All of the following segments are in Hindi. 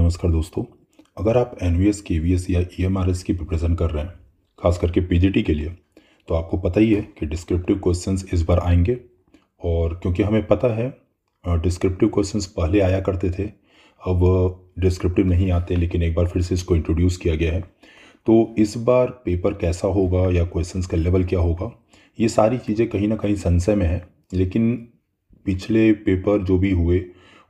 नमस्कार दोस्तों। अगर आप एनवीएस, केवीएस या ईएमआरएस की प्रिपरेशन कर रहे हैं, खास करके पीजीटी के लिए, तो आपको पता ही है कि डिस्क्रिप्टिव क्वेश्चंस इस बार आएंगे। और क्योंकि हमें पता है डिस्क्रिप्टिव क्वेश्चंस पहले आया करते थे, अब डिस्क्रिप्टिव नहीं आते, लेकिन एक बार फिर से इसको इंट्रोड्यूस किया गया है। तो इस बार पेपर कैसा होगा या क्वेश्चंस का लेवल क्या होगा, ये सारी चीज़ें कहीं ना कहीं संशय में है। लेकिन पिछले पेपर जो भी हुए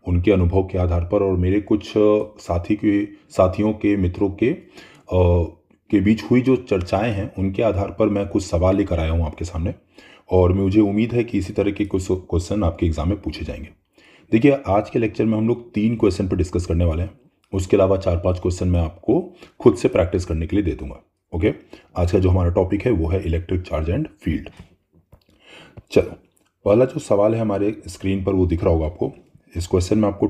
उनके अनुभव के आधार पर और मेरे कुछ साथियों के मित्रों के बीच हुई जो चर्चाएं हैं उनके आधार पर मैं कुछ सवाल लेकर आया हूं आपके सामने। और मुझे उम्मीद है कि इसी तरह के कुछ क्वेश्चन आपके एग्जाम में पूछे जाएंगे। देखिए, आज के लेक्चर में हम लोग 3 क्वेश्चन पर डिस्कस करने वाले हैं। उसके अलावा 4-5 क्वेश्चन मैं आपको खुद से प्रैक्टिस करने के लिए दे दूंगा। ओके, आज का जो हमारा टॉपिक है वो है इलेक्ट्रिक चार्ज एंड फील्ड। चलो, पहला जो सवाल है हमारे स्क्रीन पर वो दिख रहा होगा आपको। इस क्वेश्चन में आपको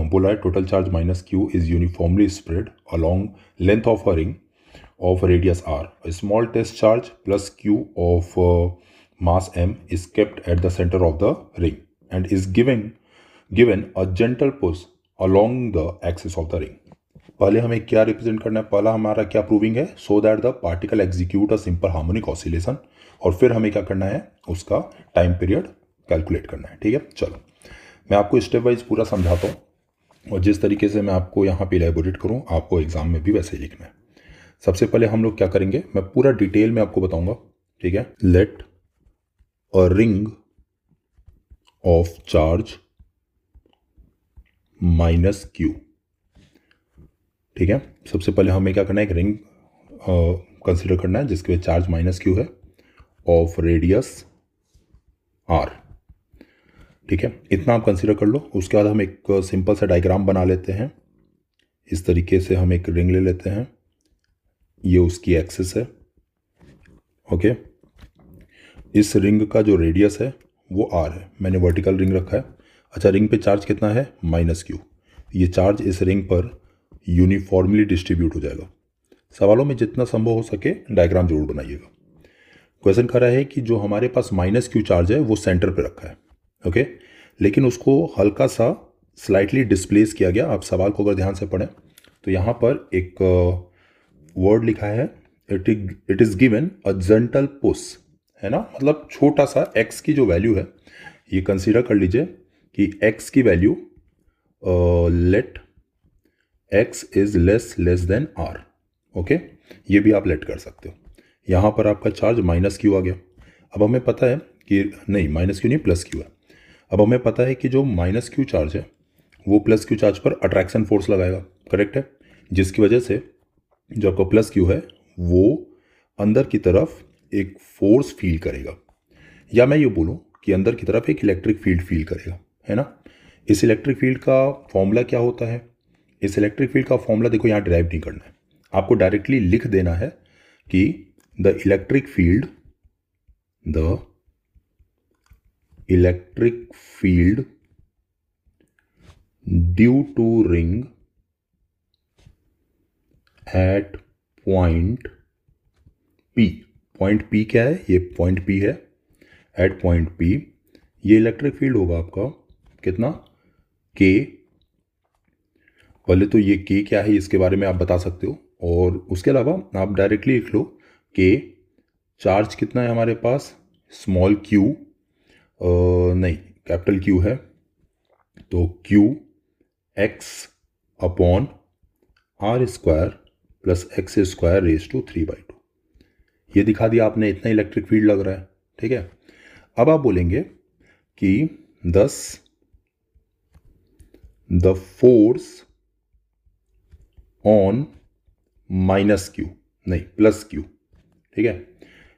बोला है total charge minus Q is uniformly spread along length of a ring of radius r. A small test charge plus q of mass m is kept at the center of the ring and is given a gentle push along the axis of the ring. पहले हमें क्या रिप्रेजेंट करना है, पहला हमारा क्या प्रूविंग है, so that the particle execute a simple harmonic oscillation. और फिर हमें क्या करना है, उसका टाइम पीरियड कैलकुलेट करना है। ठीक है, चलो मैं आपको स्टेप वाइज पूरा समझाता हूँ और जिस तरीके से मैं आपको यहाँ पे इलेबोरेट करूँ आपको एग्जाम में भी वैसे ही लिखना है। सबसे पहले हम लोग क्या करेंगे, मैं पूरा डिटेल में आपको बताऊंगा। ठीक है, let a ring of charge minus Q. ठीक है, सबसे पहले हमें क्या करना है, एक रिंग कंसीडर करना है जिसके चार्ज माइनस क्यू है ऑफ रेडियस आर। ठीक है, इतना आप कंसीडर कर लो। उसके बाद हम एक सिंपल सा डायग्राम बना लेते हैं। इस तरीके से हम एक रिंग ले लेते हैं, ये उसकी एक्सिस है। ओके, इस रिंग का जो रेडियस है वो आर है, मैंने वर्टिकल रिंग रखा है। अच्छा, रिंग पे चार्ज कितना है, माइनस क्यू। ये चार्ज इस रिंग पर यूनिफॉर्मली डिस्ट्रीब्यूट हो जाएगा। सवालों में जितना संभव हो सके डायग्राम जरूर बनाइएगा। क्वेश्चन कर रहा है कि जो हमारे पास माइनस क्यू चार्ज है वो सेंटर पे रखा है। ओके, लेकिन उसको हल्का सा स्लाइटली डिस्प्लेस किया गया। आप सवाल को अगर ध्यान से पढ़ें तो यहाँ पर एक वर्ड लिखा है, it is given a gentle push, है ना। मतलब छोटा सा x की जो वैल्यू है, ये कंसीडर कर लीजिए कि x की value let x is less than r। Okay, ये भी आप लेट कर सकते हो। यहाँ पर आपका चार्ज माइनस क्यू आ गया। अब हमें पता है कि नहीं, माइनस क्यू नहीं, प्लस क्यू है। अब हमें पता है कि जो माइनस क्यू चार्ज है वो प्लस क्यू चार्ज पर अट्रैक्शन फोर्स लगाएगा। करेक्ट है, जिसकी वजह से जो आपका प्लस क्यू है वो अंदर की तरफ एक फोर्स फील करेगा, या मैं ये बोलूँ कि अंदर की तरफ एक इलेक्ट्रिक फील्ड फील करेगा, है ना। इस इलेक्ट्रिक फील्ड का फॉर्मूला क्या होता है, इस इलेक्ट्रिक फील्ड का फॉर्मूला देखो, यहाँ ड्राइव नहीं करना है, आपको डायरेक्टली लिख देना है कि the electric field due to ring at point P। Point P क्या है, ये पॉइंट P है। एट पॉइंट P ये इलेक्ट्रिक फील्ड होगा आपका कितना, K। पहले तो ये K क्या है इसके बारे में आप बता सकते हो, और उसके अलावा आप डायरेक्टली लिख लो K चार्ज कितना है हमारे पास, स्मॉल q, नहीं कैपिटल Q है, तो Q x upon R square plus X square raise to 3/2। ये दिखा दिया आपने, इतना इलेक्ट्रिक फील्ड लग रहा है। ठीक है, अब आप बोलेंगे कि thus the force on minus Q, नहीं प्लस क्यू। ठीक है,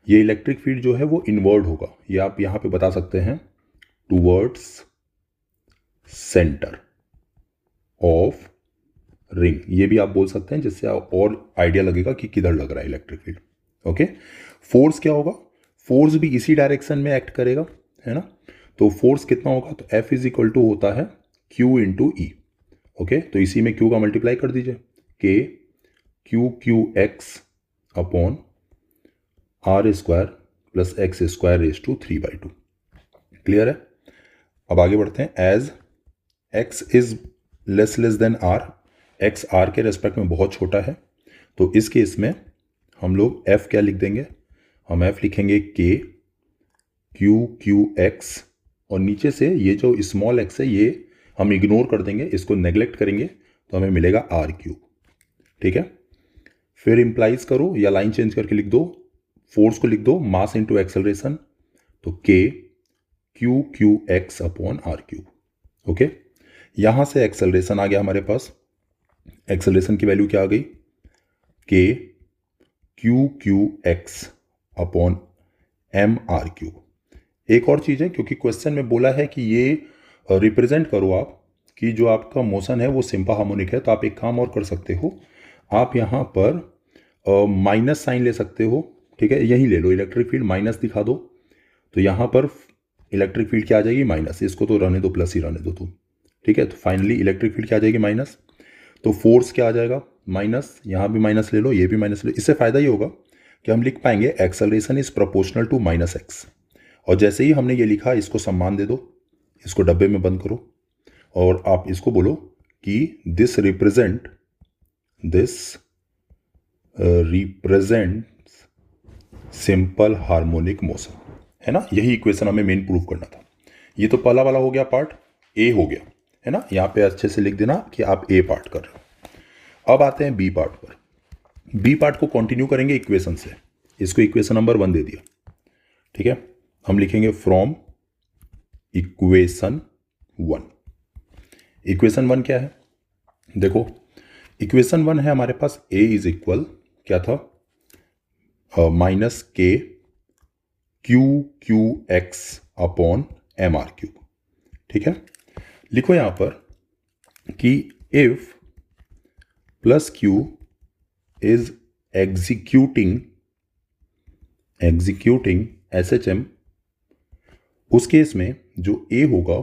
ये इलेक्ट्रिक फील्ड जो है वो इनवर्ड होगा, ये आप यहां पे बता सकते हैं, टूवर्ड्स सेंटर ऑफ रिंग। ये भी आप बोल सकते हैं, जिससे और आइडिया लगेगा कि किधर लग रहा है इलेक्ट्रिक फील्ड। ओके, फोर्स क्या होगा, फोर्स भी इसी डायरेक्शन में एक्ट करेगा, है ना। तो फोर्स कितना होगा, तो F इज इक्वल टू होता है Q इंटू ई। ओके, तो इसी में Q का मल्टीप्लाई कर दीजिए, K Q X upon R square plus X square raise to 3/2। Clear है। अब आगे बढ़ते हैं। As x is less than r, X R के रेस्पेक्ट में बहुत छोटा है, तो इस केस में हम लोग एफ क्या लिख देंगे, हम एफ लिखेंगे के क्यू क्यू एक्स, और नीचे से ये जो स्मॉल एक्स है ये हम इग्नोर कर देंगे, इसको नेग्लेक्ट करेंगे, तो हमें मिलेगा आर क्यूब। ठीक है, फिर इंप्लाइज करो या लाइन चेंज करके लिख दो, फोर्स को लिख दो मास इंटू एक्सेलरेशन, तो K Q Q X upon R cube. Okay, यहां से एक्सेलरेशन आ गया हमारे पास, एक्सेलरेशन की वैल्यू क्या आ गई, K Q Q X upon M R cube. एक और चीज़ है, क्योंकि क्वेश्चन में बोला है कि ये रिप्रेजेंट करो आप कि जो आपका मोशन है वो सिंपल हार्मोनिक है, तो आप एक काम और कर सकते हो, आप यहाँ पर माइनस साइन ले सकते हो। ठीक है, यही ले लो, इलेक्ट्रिक फील्ड माइनस दिखा दो, तो यहाँ पर इलेक्ट्रिक फील्ड क्या आ जाएगी, माइनस। इसको तो रहने दो, प्लस ही रहने दो तुम। ठीक है, तो फाइनली इलेक्ट्रिक फील्ड क्या आ जाएगी, माइनस। तो फोर्स क्या आ जाएगा, माइनस, यहाँ भी माइनस ले लो, ये भी माइनस ले लो। इससे फायदा ये होगा कि हम लिख पाएंगे acceleration is proportional to minus X, और जैसे ही हमने ये लिखा इसको सम्मान दे दो, इसको डब्बे में बंद करो, और आप इसको बोलो कि this represents simple harmonic motion, है ना। यही इक्वेशन हमें मेन प्रूव करना था। ये तो पहला वाला हो गया, पार्ट ए हो गया, है ना। यहाँ पे अच्छे से लिख देना कि आप ए पार्ट कर रहे हो। अब आते हैं बी पार्ट पर। बी पार्ट को कंटिन्यू करेंगे इक्वेशन से, इसको इक्वेशन नंबर 1 दे दिया। ठीक है, हम लिखेंगे फ्रॉम इक्वेशन 1। इक्वेशन 1 क्या है, देखो इक्वेशन 1 है हमारे पास, ए इज इक्वल क्या था, minus K Q Q X upon M R cube. ठीक है, लिखो यहां पर कि if plus Q is executing S H M, उस केस में जो ए होगा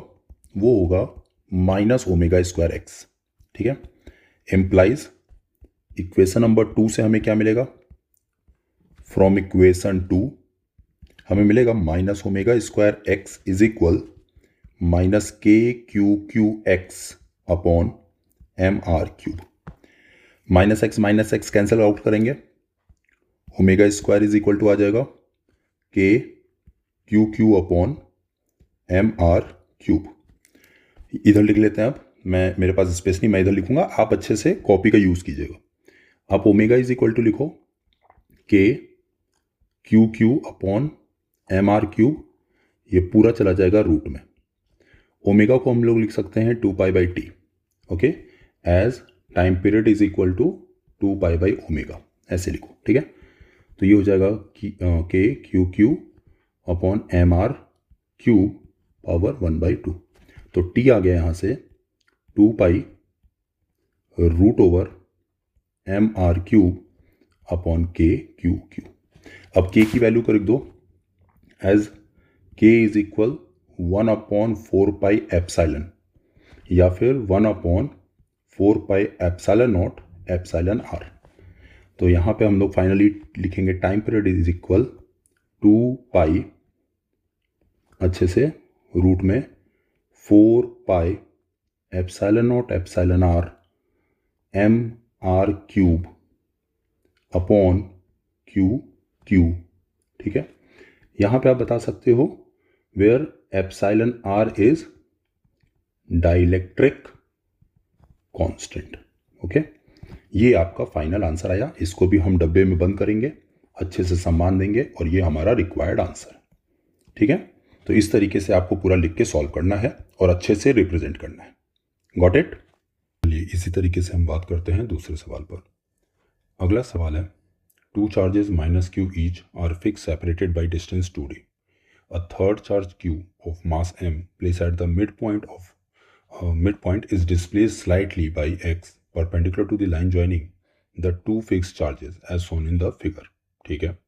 वो होगा माइनस ओमेगा स्क्वायर एक्स। ठीक है, एम्प्लाइज इक्वेशन नंबर 2 से हमें क्या मिलेगा, फ्रॉम इक्वेशन 2 हमें मिलेगा minus omega square X is equal minus K Q Q X upon M R cube. Minus X cancel out करेंगे, omega square is equal to आ जाएगा K Q Q upon M R cube. इधर लिख लेते हैं, अब मेरे पास स्पेस नहीं, मैं इधर लिखूंगा, आप अच्छे से कॉपी का यूज कीजिएगा। आप ओमेगा इज इक्वल टू लिखो K Q Q upon M R cube, ये पूरा चला जाएगा रूट में। ओमेगा को हम लोग लिख सकते हैं 2π/t, okay, as time period is equal to 2π/ω, ऐसे लिखो। ठीक है, तो ये हो जाएगा K Q Q upon M R cube power 1/2, तो टी आ गया यहाँ से 2π root over M R cube upon K Q Q. अब के की वैल्यू को लिख दो एज के इज इक्वल 1/4π एप्साइलन, या फिर 1/4π एप्साइलन नॉट एप्साइलन आर। तो यहाँ पे हम लोग फाइनली लिखेंगे टाइम पीरियड इज इक्वल 2π, अच्छे से रूट में 4π epsilon naught epsilon R M R cube upon Q Q. ठीक है, यहाँ पे आप बता सकते हो where epsilon R is dielectric constant. Okay, ये आपका फाइनल आंसर आया, इसको भी हम डब्बे में बंद करेंगे, अच्छे से सम्मान देंगे, और ये हमारा रिक्वायर्ड आंसर है। ठीक है, तो इस तरीके से आपको पूरा लिख के सॉल्व करना है और अच्छे से रिप्रेजेंट करना है। Got it? चलिए इसी तरीके से हम बात करते हैं दूसरे सवाल पर। अगला सवाल है, two charges minus Q each are fix separated by distance 2d. A third charge q of mass m placed at the midpoint is displaced slightly by x perpendicular to the line joining the two fixed charges as shown in the figure. ठीक है,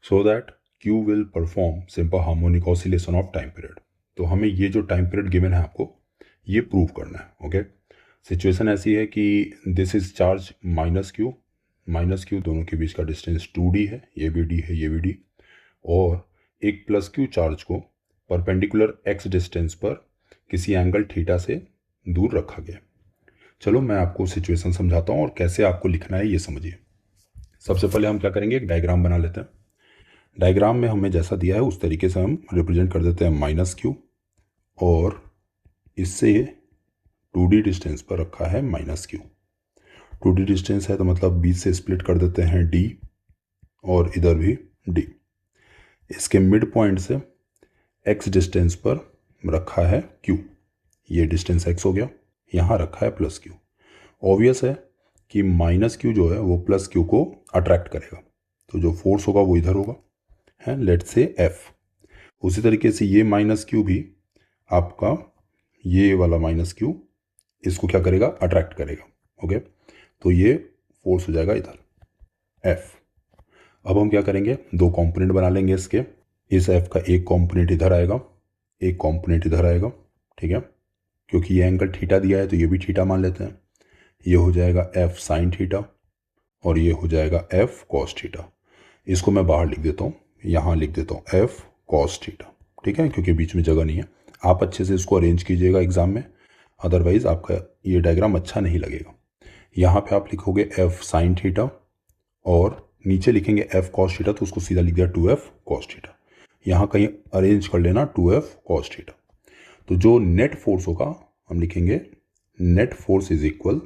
so that q will perform simple harmonic oscillation of time period. तो हमें ये जो टाइम पीरियड गिवन है आपको ये प्रूव करना है। ओके, सिचुएशन ऐसी है कि this is charge minus Q, दोनों के बीच का डिस्टेंस 2d है, ये भी d है, ये भी d, और एक प्लस क्यू चार्ज को परपेंडिकुलर x डिस्टेंस पर किसी एंगल थीटा से दूर रखा गया। चलो मैं आपको सिचुएशन समझाता हूँ और कैसे आपको लिखना है ये समझिए। सबसे पहले हम क्या करेंगे, एक डायग्राम बना लेते हैं। डायग्राम में हमें जैसा दिया है उस तरीके से हम रिप्रेजेंट कर देते हैं -q, और इससे 2D डिस्टेंस पर रखा है -q। 2D डिस्टेंस है तो मतलब 20 से स्प्लिट कर देते हैं d, और इधर भी d। इसके मिड पॉइंट से x डिस्टेंस पर रखा है q, ये डिस्टेंस x हो गया, यहाँ रखा है +q। ऑब्वियस है कि -q जो है वो +q को अट्रैक्ट करेगा, तो जो फोर्स होगा वो इधर होगा, है, लेट से F। उसी तरीके से ये -q भी आपका, ये वाला -q इसको क्या करेगा, अट्रैक्ट करेगा। ओके, तो ये फोर्स हो जाएगा इधर F। अब हम क्या करेंगे, दो कंपोनेंट बना लेंगे इसके। इस F का एक कंपोनेंट इधर आएगा, एक कंपोनेंट इधर आएगा, ठीक है। क्योंकि ये एंगल थीटा दिया है तो ये भी थीटा मान लेते हैं। ये हो जाएगा F साइन थीटा, और ये हो जाएगा F कॉस थीटा। इसको मैं बाहर लिख देता हूँ, यहाँ लिख देता हूँ F कॉस थीटा, ठीक है, क्योंकि बीच में जगह नहीं है। आप अच्छे से इसको अरेंज कीजिएगा एग्जाम में, अदरवाइज आपका ये डायग्राम अच्छा नहीं लगेगा। यहाँ पे आप लिखोगे F साइन थीटा, और नीचे लिखेंगे F कॉस थीटा, तो उसको सीधा लिख दिया 2F कॉस थीटा। यहाँ कहीं अरेंज कर लेना 2F कॉस थीटा। तो जो नेट फोर्स होगा हम लिखेंगे net force is equal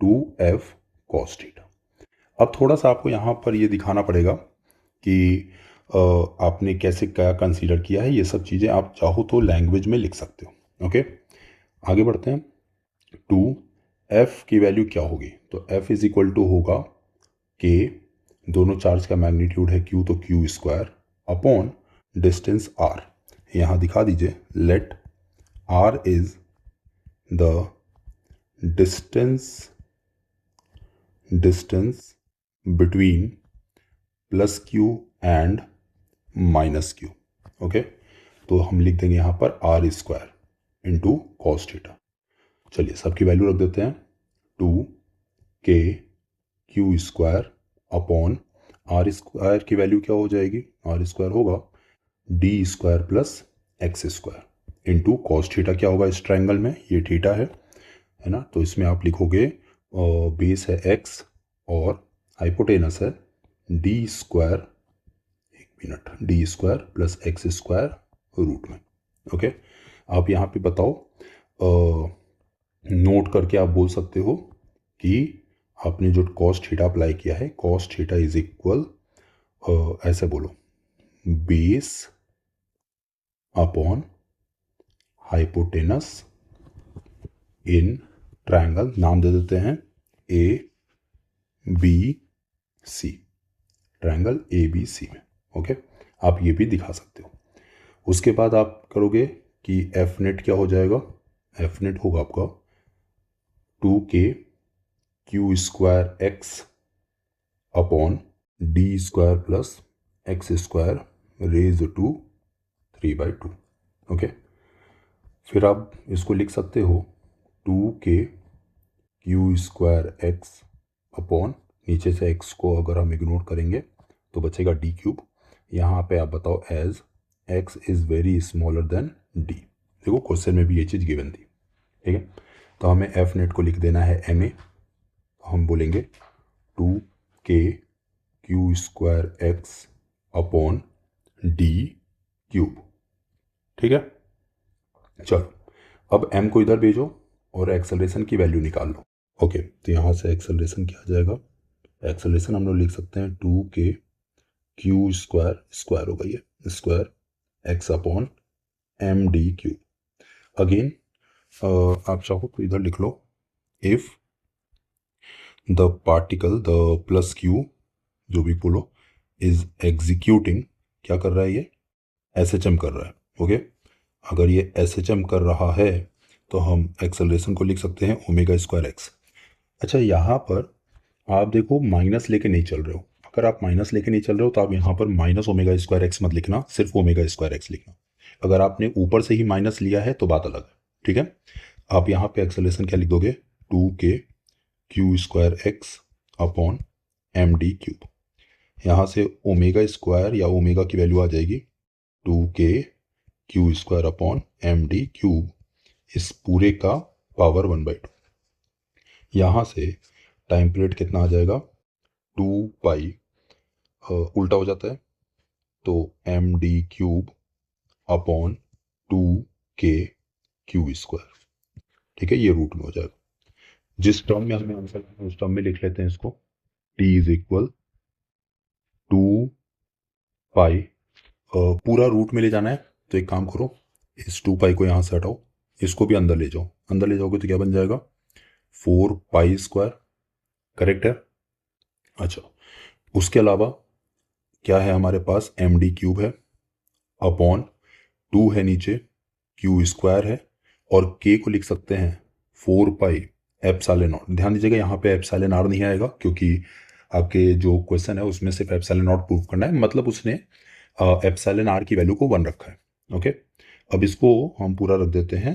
2F cos theta. अब थोड़ा सा आपको यहाँ पर ये दिखाना पड़ेगा कि आपने कैसे क्या कंसीडर किया है। ये सब चीज़ें आप चाहो तो लैंग्वेज में लिख सकते हो। ओके, आगे बढ़ते हैं। 2F की वैल्यू क्या होगी, तो F इज इक्वल टू होगा K, दोनों चार्ज का मैग्नीट्यूड है Q, तो Q square upon distance R। यहाँ दिखा दीजिए, let R is the distance between +q and -q। Okay, तो हम लिख देंगे यहाँ पर R square into cos theta. चलिए सबकी वैल्यू रख देते हैं, 2K Q square upon R square की वैल्यू क्या हो जाएगी, R स्क्वायर होगा D square plus X square into cos theta. क्या होगा इस ट्रायंगल में, ये थीटा है ना, तो इसमें आप लिखोगे बेस है x और हाइपोटेनस है d स्क्वायर, एक minute, d square plus X square root में। ओके, आप यहाँ पे बताओ, नोट करके आप बोल सकते हो कि आपने जो कॉस थीटा अप्लाई किया है, कॉस थीटा इज इक्वल, ऐसे बोलो, base upon hypotenuse in triangle, नाम दे देते हैं ABC, ट्रायंगल ABC में। ओके, आप ये भी दिखा सकते हो। उसके बाद आप करोगे कि F नेट क्या हो जाएगा, F नेट होगा आपका 2K Q square x upon D square plus X square raise to 3/2। Okay, फिर आप इसको लिख सकते हो 2K Q square x upon, नीचे से x को अगर हम इग्नोर करेंगे तो बचेगा d क्यूब। यहाँ पे आप बताओ as x is very smaller than d। देखो क्वेश्चन में भी ये चीज़ गिवन थी, ठीक है। तो हमें f नेट को लिख देना है ma, तो हम बोलेंगे 2K Q square x upon d cube, ठीक है। चलो अब m को इधर भेजो और एक्सेलरेशन की वैल्यू निकाल लो। ओके, तो यहाँ से एक्सेलरेशन क्या आ जाएगा, एक्सेलरेशन हम लोग लिख सकते हैं 2K Q स्क्वायर, स्क्वायर होगा ये square x upon md cube. Again आप चाहो तो इधर लिख लो, if the particle, the plus q जो भी बोलो, इज एग्जीक्यूटिंग, क्या कर रहा है ये, SHM कर रहा है। ओके, अगर ये SHM कर रहा है तो हम एक्सेलरेशन को लिख सकते हैं ओमेगा स्क्वायर एक्स। अच्छा, यहाँ पर आप देखो माइनस लेके नहीं चल रहे हो। अगर आप माइनस लेके नहीं चल रहे हो तो आप यहाँ पर माइनस ओमेगा स्क्वायर एक्स मत लिखना, सिर्फ ओमेगा स्क्वायर एक्स लिखना। अगर आपने ऊपर से ही माइनस लिया है तो बात अलग है, ठीक है। आप यहाँ पे एक्सेलरेशन क्या लिख दोगे, 2K Q square x upon md cube. यहाँ से ओमेगा स्क्वायर या ओमेगा की वैल्यू आ जाएगी 2K Q square upon md cube, इस पूरे का पावर 1/2। यहाँ से टाइम पीरियड कितना आ जाएगा, 2 पाई उल्टा हो जाता है तो md³ अपॉन 2k³ ठीक है, ये रूट में हो जाएगा। जिस टर्म में हमें आंसर करना है उस टर्म में लिख लेते हैं इसको, t इज इक्वल 2 पाई, पूरा रूट में ले जाना है तो एक काम करो, इस 2 पाई को यहाँ से हटाओ, इसको भी अंदर ले जाओ, अंदर ले जाओगे तो क्या बन जाएगा, 4 पाई² करेक्ट है। अच्छा, उसके अलावा क्या है हमारे पास, md³ है अपॉन 2 है नीचे, q² है, और k को लिख सकते हैं 4 पाई एप्सिलॉन नॉट। ध्यान दीजिएगा यहाँ पे एप्सिलॉन आर नहीं आएगा, क्योंकि आपके जो क्वेश्चन है उसमें सिर्फ एप्सिलॉन नॉट प्रूव करना है, मतलब उसने एप्सिलॉन आर की वैल्यू को 1 रखा है। ओके, अब इसको हम पूरा रख देते हैं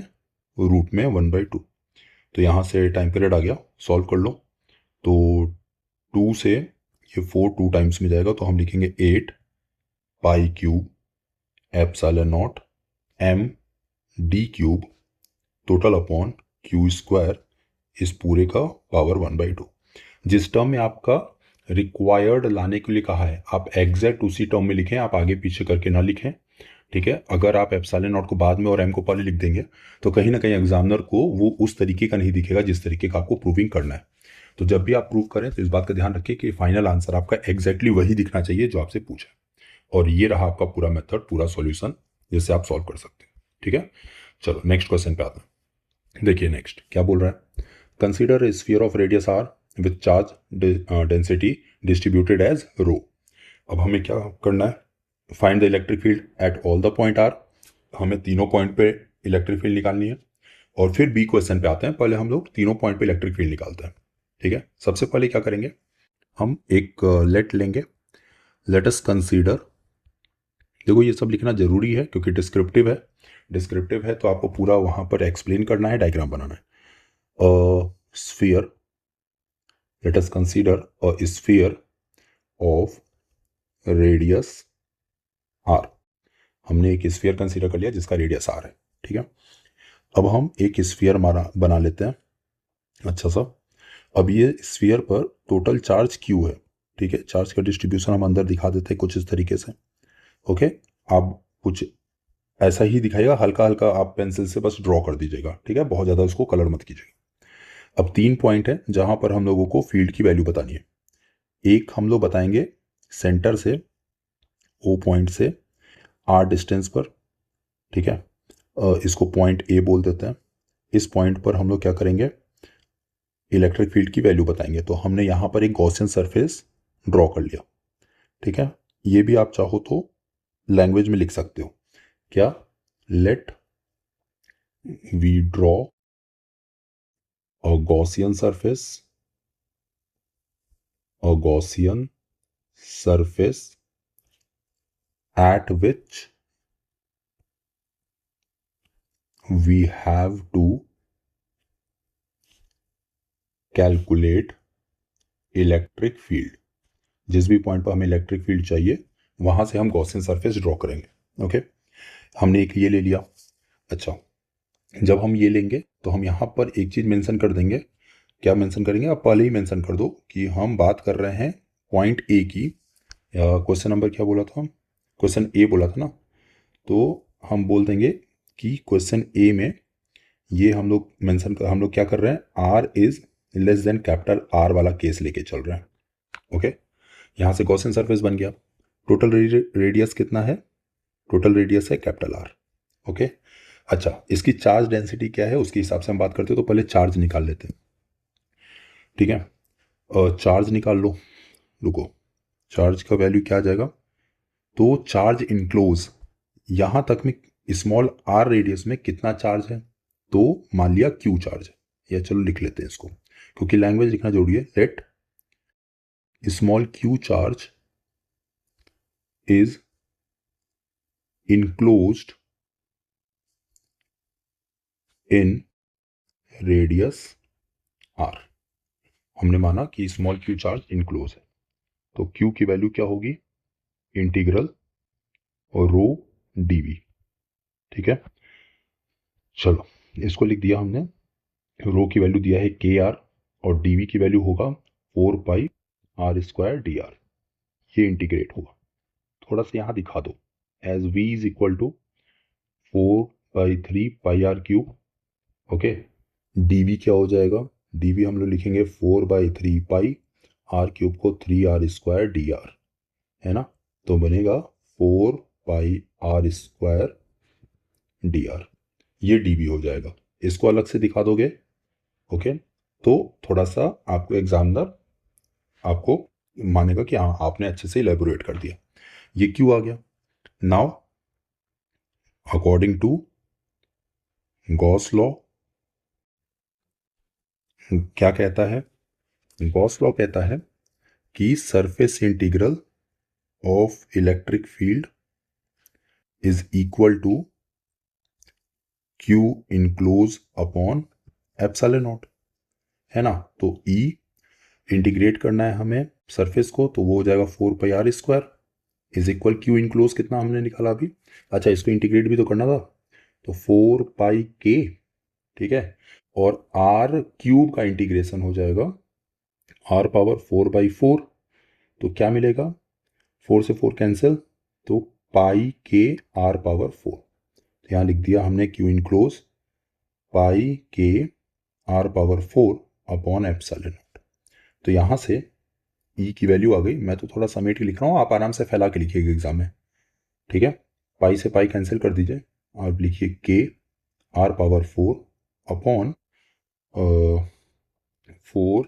रूट में 1/2। तो यहाँ से टाइम पीरियड आ गया, सॉल्व कर लो। तो 2 से ये 4 2 टाइम्स में जाएगा तो हम लिखेंगे 8 pi epsilon naught md³ total upon q², इस पूरे का पावर 1/2। जिस टर्म में आपका रिक्वायर्ड लाने के लिए कहा है आप एग्जैक्ट उसी टर्म में लिखें, आप आगे पीछे करके ना लिखें, ठीक है। अगर आप एप्सिलॉन नॉट को बाद में और m को पहले लिख देंगे तो कहीं ना कहीं एग्जामिनर को वो उस तरीके का नहीं दिखेगा जिस तरीके का आपको प्रूविंग करना है। तो जब भी आप प्रूव करें तो इस बात का ध्यान रखिए कि फाइनल आंसर आपका एग्जैक्टली वही दिखना चाहिए जो आपसे पूछा। और ये रहा आपका पूरा मेथड, पूरा सॉल्यूशन जिससे आप सॉल्व कर सकते हैं, ठीक है। चलो नेक्स्ट क्वेश्चन पे आते हैं। देखिए नेक्स्ट क्या बोल रहा है, consider a sphere of radius r with charge density distributed as rho. अब हमें क्या करना है, find the electric field at all the point r। हमें तीनों पॉइंट पे इलेक्ट्रिक फील्ड निकालनी है। और फिर बी क्वेश्चन पे आते हैं, पहले हम लोग तीनों पॉइंट पे इलेक्ट्रिक फील्ड निकालते हैं, ठीक है। सबसे पहले क्या करेंगे, हम एक लेट लेंगे, लेट अस कंसीडर। देखो ये सब लिखना जरूरी है क्योंकि डिस्क्रिप्टिव है, डिस्क्रिप्टिव है तो आपको पूरा वहां पर एक्सप्लेन करना है, डायग्राम बनाना है। Sphere, let us consider a sphere of radius r। हमने एक स्फीयर कंसीडर कर लिया जिसका रेडियस r है, ठीक है। अब हम एक स्फीयर बना लेते हैं, अच्छा सा। अब ये स्फीयर पर टोटल चार्ज q है, ठीक है। चार्ज का डिस्ट्रीब्यूशन हम अंदर दिखा देते हैं कुछ इस तरीके से, ओके। आप कुछ ऐसा ही दिखाइएगा, हल्का हल्का आप पेंसिल से बस ड्रॉ कर दीजिएगा, ठीक है, बहुत ज़्यादा उसको कलर मत कीजिएगा। अब 3 पॉइंट है जहां पर हम लोगों को फील्ड की वैल्यू बतानी है। एक हम लोग बताएंगे सेंटर से, ओ पॉइंट से r डिस्टेंस पर, ठीक है। इसको पॉइंट ए बोल देते हैं। इस पॉइंट पर हम लोग क्या करेंगे, इलेक्ट्रिक फील्ड की वैल्यू बताएंगे। तो हमने यहाँ पर एक गॉसियन सरफेस ड्रॉ कर लिया, ठीक है। ये भी आप चाहो तो लैंग्वेज में लिख सकते हो, क्या, let we draw a Gaussian surface, a Gaussian surface at which we have to calculate electric field। जिस भी पॉइंट पर हमें इलेक्ट्रिक फील्ड चाहिए वहां से हम गॉसियन सरफेस ड्रॉ करेंगे, ओके। हमने एक ये ले लिया। अच्छा, जब हम ये लेंगे तो हम यहाँ पर एक चीज मेंशन कर देंगे। क्या मेंशन करेंगे, आप पहले ही मेंशन कर दो कि हम बात कर रहे हैं पॉइंट ए की। क्वेश्चन नंबर क्या बोला था, क्वेश्चन ए बोला था ना, तो हम बोल देंगे कि क्वेश्चन ए में ये हम लोग क्या कर रहे हैं, R is less than capital R वाला केस लेके चल रहे हैं, ओके। यहाँ से गॉसियन सरफेस बन गया। टोटल रेडियस कितना है, टोटल रेडियस है कैपिटल आर, ओके। अच्छा, इसकी चार्ज डेंसिटी क्या है उसके हिसाब से हम बात करते हैं, तो पहले चार्ज निकाल लेते हैं, ठीक है। चार्ज निकाल लो, रुको, चार्ज का वैल्यू क्या आ जाएगा, तो चार्ज इनक्लोज यहां तक में स्मॉल आर रेडियस में कितना चार्ज है, तो मान लिया क्यू चार्ज है, या चलो लिख लेते हैं इसको क्योंकि लैंग्वेज लिखना जरूरी है। Let small Q charge is enclosed in radius R. हमने माना कि स्मॉल क्यू चार्ज इनक्लोज है, तो क्यू की वैल्यू क्या होगी, इंटीग्रल और रो डीवी, ठीक है। चलो इसको लिख दिया हमने, रो की वैल्यू दिया है के आर, और डी वी की वैल्यू होगा 4 पाई r² dr। ये इंटीग्रेट होगा। थोड़ा सा यहाँ दिखा दो, as v is equal to 4/3 pi r³ okay. D V क्या हो जाएगा, डी वी हम लोग लिखेंगे 4/3 पाई r³ को 3r² dr, है ना। तो बनेगा 4 पाई r²dr। ये डी वी हो जाएगा। इसको अलग से दिखा दोगे ओके, तो थोड़ा सा आपको एग्जामिनर आपको मानेगा कि हाँ आपने अच्छे से इलेबोरेट कर दिया। ये क्यों आ गया। Now according to Gauss law, क्या कहता है, गॉस लॉ कहता है कि surface integral of electric field is equal to Q enclose upon epsilon naught, है ना। तो ई इंटीग्रेट करना है हमें सरफेस को, तो वो हो जाएगा 4 pi r² is equal Q enclose कितना हमने निकाला अभी, अच्छा इसको इंटीग्रेट भी तो करना था, तो 4 पाई k, ठीक है। और r³ का इंटीग्रेशन हो जाएगा r⁴/4, तो क्या मिलेगा, 4 से 4 कैंसिल, तो πk r⁴, तो यहाँ लिख दिया हमने Q enclose πk r⁴ upon epsilon naught. तो यहाँ से ई की वैल्यू आ गई। मैं तो थोड़ा समेट के लिख रहा हूँ, आप आराम से फैला के लिखिएगा एग्जाम में, ठीक है। पाई से पाई कैंसिल कर दीजिए, आप लिखिए k r⁴ upon 4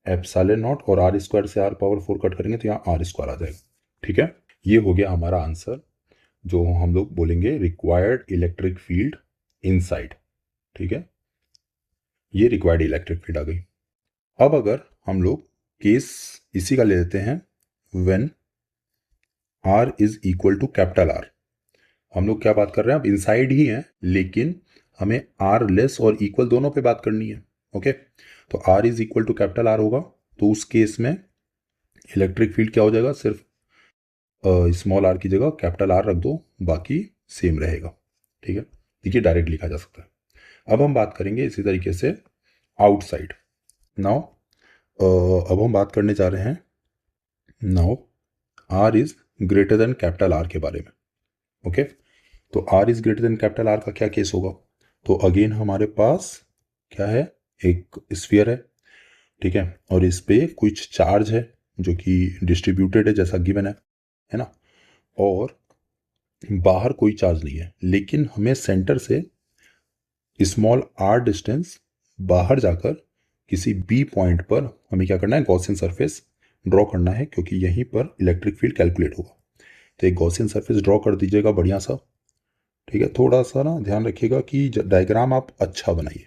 epsilon not, और r² से r⁴ कट करेंगे तो यहाँ r² आ जाएगा, ठीक है। ये हो गया हमारा आंसर, जो हम लोग बोलेंगे रिक्वायर्ड इलेक्ट्रिक फील्ड इनसाइड, ठीक है। ये रिक्वायर्ड इलेक्ट्रिक फील्ड आ गई। अब अगर हम लोग केस इसी का ले लेते हैं, when r is equal to capital R, हम लोग क्या बात कर रहे हैं, अब इनसाइड ही हैं लेकिन हमें r लेस और इक्वल दोनों पे बात करनी है ओके। तो r is equal to capital R होगा, तो उस केस में इलेक्ट्रिक फील्ड क्या हो जाएगा, सिर्फ स्मॉल r की जगह कैपिटल R रख दो, बाकी सेम रहेगा, ठीक है। देखिए डायरेक्ट लिखा जा सकता है। अब हम बात करेंगे इसी तरीके से आउटसाइड। नाउ अब हम बात करने जा रहे हैं now r is greater than capital R के बारे में ओके। तो r is greater than capital R का क्या केस होगा, तो अगेन हमारे पास क्या है, एक स्फीयर है, ठीक है, और इस पे कुछ चार्ज है जो कि डिस्ट्रीब्यूटेड है जैसा गिवन है ना, और बाहर कोई चार्ज नहीं है, लेकिन हमें सेंटर से स्मॉल r डिस्टेंस बाहर जाकर किसी b पॉइंट पर हमें क्या करना है, गॉसियन सरफेस ड्रॉ करना है, क्योंकि यहीं पर इलेक्ट्रिक फील्ड कैलकुलेट होगा। तो एक गॉसियन सरफेस ड्रॉ कर दीजिएगा बढ़िया सा, ठीक है। थोड़ा सा ना ध्यान रखिएगा कि डायग्राम आप अच्छा बनाइए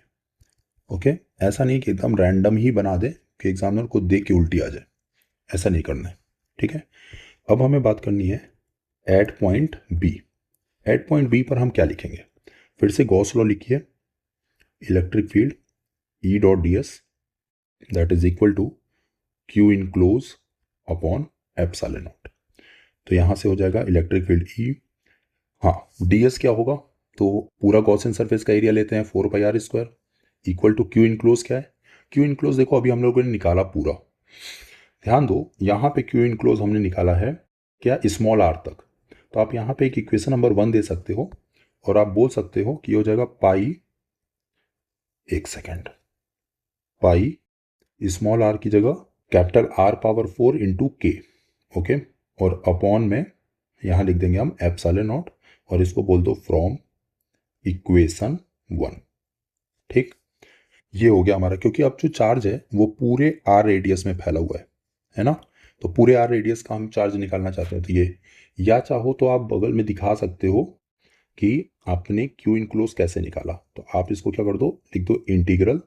ओके, ऐसा नहीं कि एकदम रैंडम ही बना दे कि एग्जामिनर को देख के उल्टी आ जाए, ऐसा नहीं करना है, ठीक है। अब हमें बात करनी है at point B. At point B पर हम क्या लिखेंगे, फिर से गॉस लॉ लिखिए, electric field E dot D S that is equal to Q enclose upon epsilon naught. तो यहाँ से हो जाएगा इलेक्ट्रिक फील्ड ई, हाँ डी एस क्या होगा, तो पूरा गॉसियन सरफेस का एरिया लेते हैं 4 pi r² equal to Q enclose क्या है, क्यू इनक्लोज देखो अभी हम लोगों ने निकाला पूरा, ध्यान दो यहाँ पे क्यू इनक्लोज हमने निकाला है क्या, स्मॉल r तक। तो आप यहाँ पे एक इक्वेशन नंबर 1 दे सकते हो, और आप बोल सकते हो कि हो जाएगा पाई, एक सेकेंड, पाई स्मॉल r की जगह कैपिटल r⁴ इंटू के ओके, और अपॉन में यहाँ लिख देंगे हम एप्सिलॉन नॉट, और इसको बोल दो फ्रॉम इक्वेशन 1, ठीक। ये हो गया हमारा, क्योंकि अब जो चार्ज है वो पूरे r रेडियस में फैला हुआ है ना, तो पूरे r रेडियस का हम चार्ज निकालना चाहते हैं, तो ये, या चाहो तो आप बगल में दिखा सकते हो कि आपने क्यू इनक्लोज कैसे निकाला, तो आप इसको क्या कर दो, लिख दो integral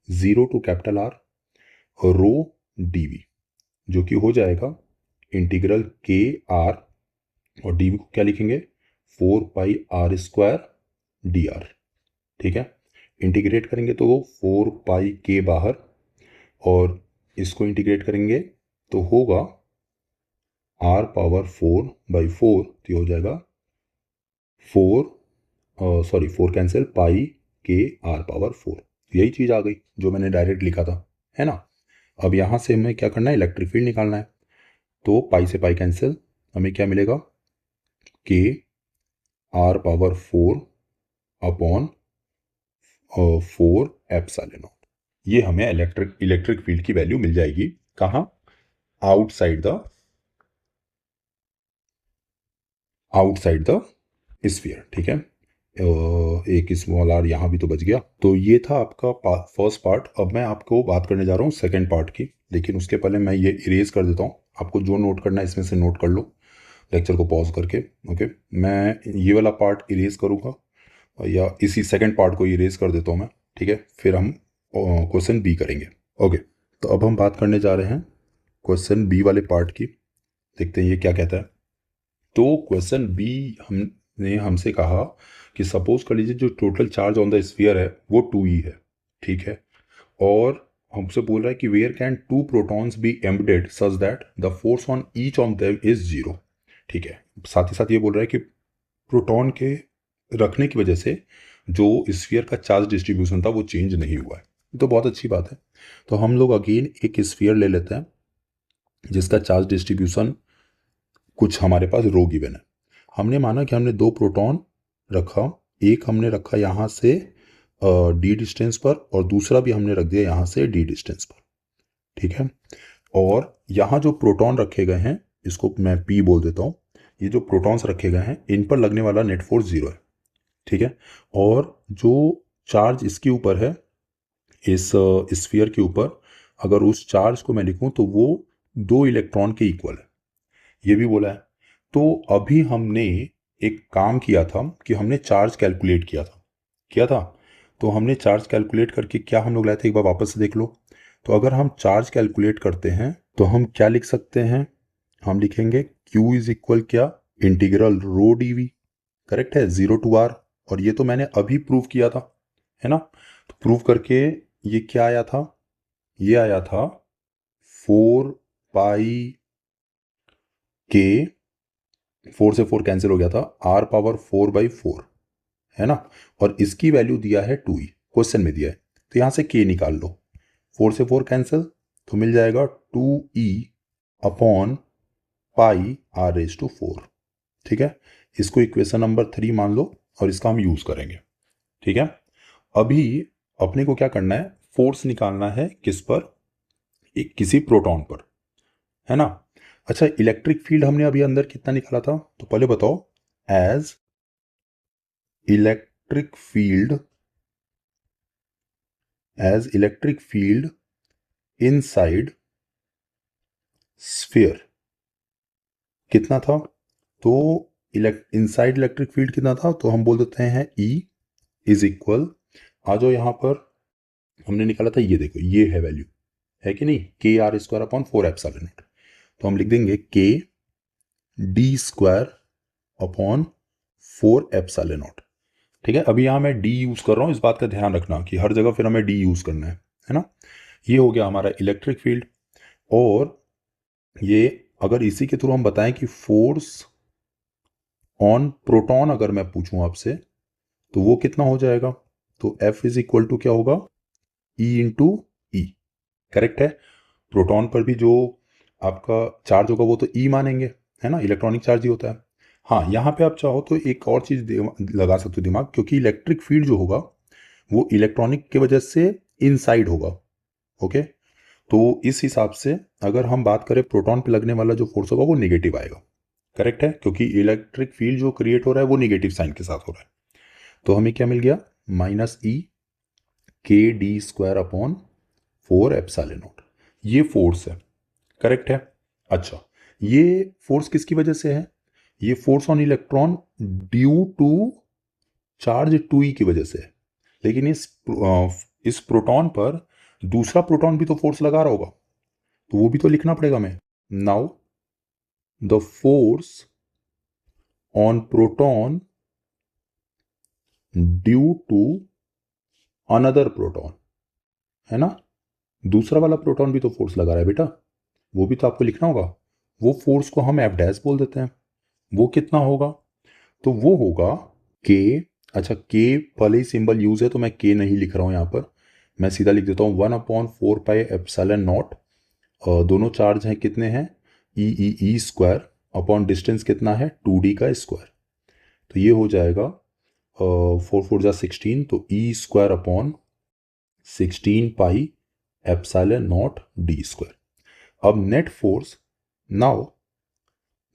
0 to capital R rho dv, जो कि हो जाएगा इंटीग्रल के r, और dv को क्या लिखेंगे 4 पाई r² dr, ठीक है। इंटीग्रेट करेंगे तो 4 पाई k बाहर, और इसको इंटीग्रेट करेंगे तो होगा r⁴/4, तो ये हो जाएगा 4 कैंसिल पाई k r⁴, यही चीज़ आ गई जो मैंने डायरेक्ट लिखा था है ना। अब यहाँ से हमें क्या करना है, इलेक्ट्रिक फील्ड निकालना है। तो पाई से पाई कैंसिल, हमें क्या मिलेगा, के आर पावर 4 अपॉन 4 एप्सिलॉन नॉट। ये हमें इलेक्ट्रिक फील्ड की वैल्यू मिल जाएगी कहाँ, आउटसाइड द स्फीयर। ठीक है, एक स्मॉल आर यहाँ भी तो बच गया। तो ये था आपका फर्स्ट पार्ट। अब मैं आपको बात करने जा रहा हूँ सेकंड पार्ट की, लेकिन उसके पहले मैं ये इरेज कर देता हूँ। आपको जो नोट करना है इसमें से नोट कर लो, लेक्चर को पॉज करके। ओके, मैं ये वाला पार्ट इरेज करूँगा, या इसी सेकंड पार्ट को इरेज कर देता हूँ मैं। ठीक है, फिर हम क्वेश्चन बी करेंगे। ओके, तो अब हम बात करने जा रहे हैं क्वेश्चन बी वाले पार्ट की। देखते हैं ये क्या कहता है। तो क्वेश्चन बी हमने हमसे कहा कि सपोज कर लीजिए जो total charge on the sphere है वो 2e है। ठीक है, और हमसे बोल रहा है कि where can 2 protons be embedded such that the force on each of them is 0। ठीक है, साथ ही साथ ये बोल रहा है कि प्रोटॉन के रखने की वजह से जो स्फीयर का चार्ज डिस्ट्रीब्यूशन था वो चेंज नहीं हुआ है। तो बहुत अच्छी बात है। तो हम लोग अगेन एक स्फीयर ले लेते हैं जिसका चार्ज डिस्ट्रीब्यूशन कुछ हमारे पास रो गिवन है। हमने माना कि हमने 2 प्रोटॉन रखा, एक हमने रखा यहाँ से डी डिस्टेंस पर, और दूसरा भी हमने रख दिया यहाँ से डी डिस्टेंस पर। ठीक है, और यहाँ जो प्रोटॉन रखे गए हैं इसको मैं पी बोल देता हूँ। ये जो प्रोटॉन्स रखे गए हैं इन पर लगने वाला नेट फोर्स 0 है। ठीक है, और जो चार्ज इसके ऊपर है, इस स्फीयर के ऊपर, अगर उस चार्ज को मैं लिखूं तो वो 2 इलेक्ट्रॉन के इक्वल है, ये भी बोला है। तो अभी हमने एक काम किया था कि हमने चार्ज कैलकुलेट किया था। तो हमने चार्ज कैलकुलेट करके क्या हम लोग लाए थे, एक बार वापस से देख लो। तो अगर हम चार्ज कैलकुलेट करते हैं तो हम क्या लिख सकते हैं, हम लिखेंगे Q इज इक्वल क्या, integral rho D V. Correct है, 0 टू R। और ये तो मैंने अभी प्रूव किया था, है ना। तो प्रूव करके ये क्या आया था, ये आया था 4 पाई के, 4 से 4 कैंसिल हो गया था, R पावर 4/4, है ना। और इसकी वैल्यू दिया है 2e, क्वेश्चन में दिया है। तो यहां से k निकाल लो, 4 से 4 कैंसिल, तो मिल जाएगा 2e अपॉन पाई R⁴। ठीक है, इसको इक्वेशन नंबर 3 मान लो और इसका हम यूज करेंगे। ठीक है, अभी अपने को क्या करना है, फोर्स निकालना है किस पर, एक किसी प्रोटॉन पर, है ना। अच्छा, इलेक्ट्रिक फील्ड हमने अभी अंदर कितना निकाला था, तो पहले बताओ। As electric field inside sphere कितना था, तो इनसाइड इलेक्ट्रिक फील्ड कितना था, तो हम बोल देते हैं E इज इक्वल, आ जाओ यहाँ पर, हमने निकाला था ये, देखो ये है वैल्यू, है कि नहीं, KR² अपॉन 4 एप्सिलॉन नॉट। तो हम लिख देंगे KD² अपॉन 4 एप्सिलॉन नॉट। ठीक है, अभी यहाँ मैं D यूज कर रहा हूँ, इस बात का ध्यान रखना कि हर जगह फिर हमें D यूज करना है ना। ये हो गया हमारा इलेक्ट्रिक फील्ड। और ये अगर इसी के थ्रू हम बताएं कि फोर्स ऑन प्रोटॉन अगर मैं पूछूं आपसे, तो वो कितना हो जाएगा, तो F इज इक्वल टू क्या होगा, E इंटू ई। करेक्ट है, प्रोटॉन पर भी जो आपका चार्ज होगा वो तो E मानेंगे, है ना, इलेक्ट्रॉनिक चार्ज ही होता है। हाँ, यहाँ पे आप चाहो तो एक और चीज़ लगा सकते हो दिमाग, क्योंकि इलेक्ट्रिक फील्ड जो होगा वो इलेक्ट्रॉनिक की वजह से इनसाइड होगा। ओके, तो इस हिसाब से अगर हम बात करें प्रोटॉन पे लगने वाला जो फोर्स होगा वो नेगेटिव आएगा। करेक्ट है, क्योंकि इलेक्ट्रिक फील्ड जो क्रिएट हो रहा है वो नेगेटिव साइन के साथ हो रहा है। तो हमें क्या मिल गया, -E KD² upon 4 epsilon naught, ये फोर्स है। करेक्ट है। अच्छा, ये फोर्स किसकी वजह से है, ये force on electron due to charge 2e की वजह से है। लेकिन इस प्रोटॉन पर दूसरा प्रोटॉन भी तो फोर्स लगा रहा होगा, तो वो भी तो लिखना पड़ेगा हमें। Now the force on proton due to another proton, है ना, दूसरा वाला प्रोटॉन भी तो फोर्स लगा रहा है बेटा, वो भी तो आपको लिखना होगा। वो फोर्स को हम F' बोल देते हैं। वो कितना होगा, तो वो होगा K। अच्छा, K पहले ही सिंबल यूज है तो मैं K नहीं लिख रहा हूं यहां पर, मैं सीधा लिख देता हूँ 1/4πε0। दोनों चार्ज हैं कितने हैं, ई स्क्वायर अपॉन डिस्टेंस कितना है 2d का स्क्वायर। तो ये हो जाएगा 4 4 जा 16, तो E square upon 16πε0 d square. अब net force, now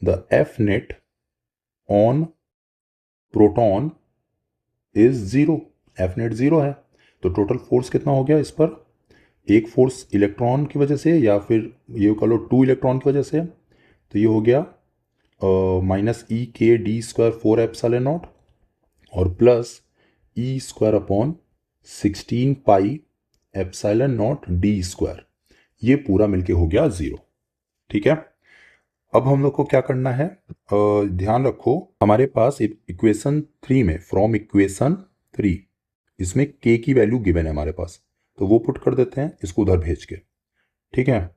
the F net on proton is 0। F net 0 है, तो टोटल फोर्स कितना हो गया इस पर, एक फोर्स इलेक्ट्रॉन की वजह से या फिर ये कह लो 2 इलेक्ट्रॉन की वजह से, तो ये हो गया -e/k/d² 4ε0 और plus E square upon 16πε0 d²। ये पूरा मिलके हो गया 0। ठीक है, अब हम लोग को क्या करना है, ध्यान रखो हमारे पास इक्वेशन 3 में, फ्रॉम इक्वेशन 3 इसमें k की वैल्यू गिवन है हमारे पास, तो वो पुट कर देते हैं इसको उधर भेज के। ठीक है,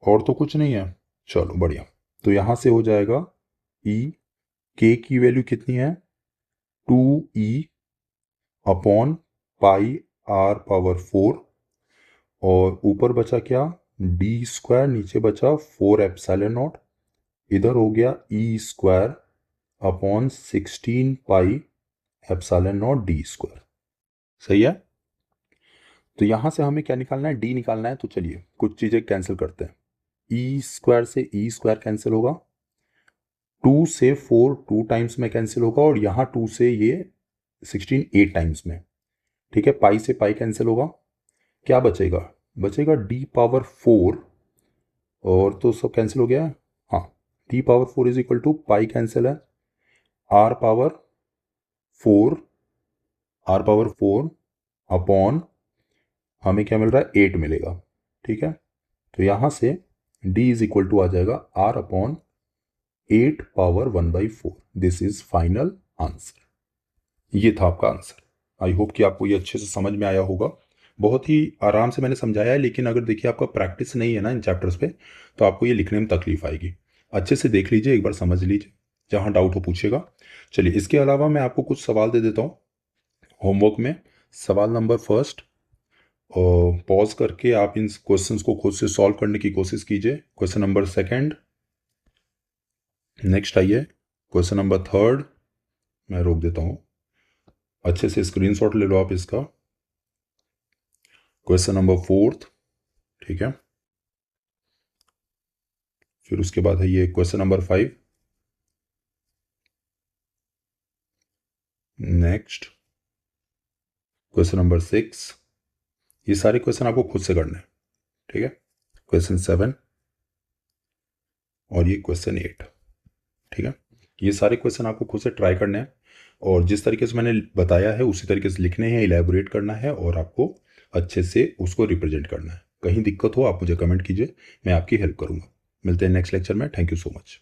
और तो कुछ नहीं है, चलो बढ़िया। तो यहां से हो जाएगा e, k की वैल्यू कितनी है 2e अपॉन πr⁴, और ऊपर बचा क्या d², नीचे बचा 4ε0, इधर हो गया ई स्क्वायर अपॉन 16πε0 d²। सही है, तो यहां से हमें क्या निकालना है, d निकालना है। तो चलिए कुछ चीजें कैंसिल करते हैं, ई स्क्वायर से ई स्क्वायर कैंसिल होगा, 2 से 4 2 टाइम्स में कैंसिल होगा, और यहाँ 2 से ये 16 8 टाइम्स में। ठीक है, पाई से पाई कैंसिल होगा, क्या बचेगा, बचेगा d⁴, और तो सब कैंसिल हो गया है। हाँ, d⁴ is equal to pi cancel है, r⁴ अपॉन हमें क्या मिल रहा है 8 मिलेगा। ठीक है, तो यहां से d इज इक्वल टू आ जाएगा r upon 8⁴ this is final answer. ये था आपका आंसर। आई होप कि आपको ये अच्छे से समझ में आया होगा। बहुत ही आराम से मैंने समझाया है, लेकिन अगर देखिए आपका प्रैक्टिस नहीं है ना इन चैप्टर्स पे, तो आपको ये लिखने में तकलीफ आएगी। अच्छे से देख लीजिए, एक बार समझ लीजिए, जहाँ डाउट हो पूछिएगा। चलिए, इसके अलावा मैं आपको कुछ सवाल दे देता हूँ होमवर्क में। सवाल नंबर फर्स्ट, पॉज करके आप इन क्वेश्चंस को खुद से सॉल्व करने की कोशिश कीजिए। क्वेश्चन नंबर सेकंड, नेक्स्ट आइए क्वेश्चन नंबर थर्ड, मैं रोक देता हूँ, अच्छे से स्क्रीनशॉट ले लो आप इसका। क्वेश्चन नंबर फोर्थ, ठीक है, फिर उसके बाद है ये question number 5, next question number 6। ये सारे क्वेश्चन आपको खुद से करने हैं। ठीक है, क्वेश्चन 7 और ये क्वेश्चन 8। ठीक है, ये सारे क्वेश्चन आपको खुद से ट्राई करने हैं, और जिस तरीके से मैंने बताया है उसी तरीके से लिखने हैं, इलेबोरेट करना है, और आपको अच्छे से उसको रिप्रेजेंट करना है। कहीं दिक्कत हो आप मुझे कमेंट कीजिए, मैं आपकी हेल्प करूंगा। मिलते हैं नेक्स्ट लेक्चर में। Thank you so much.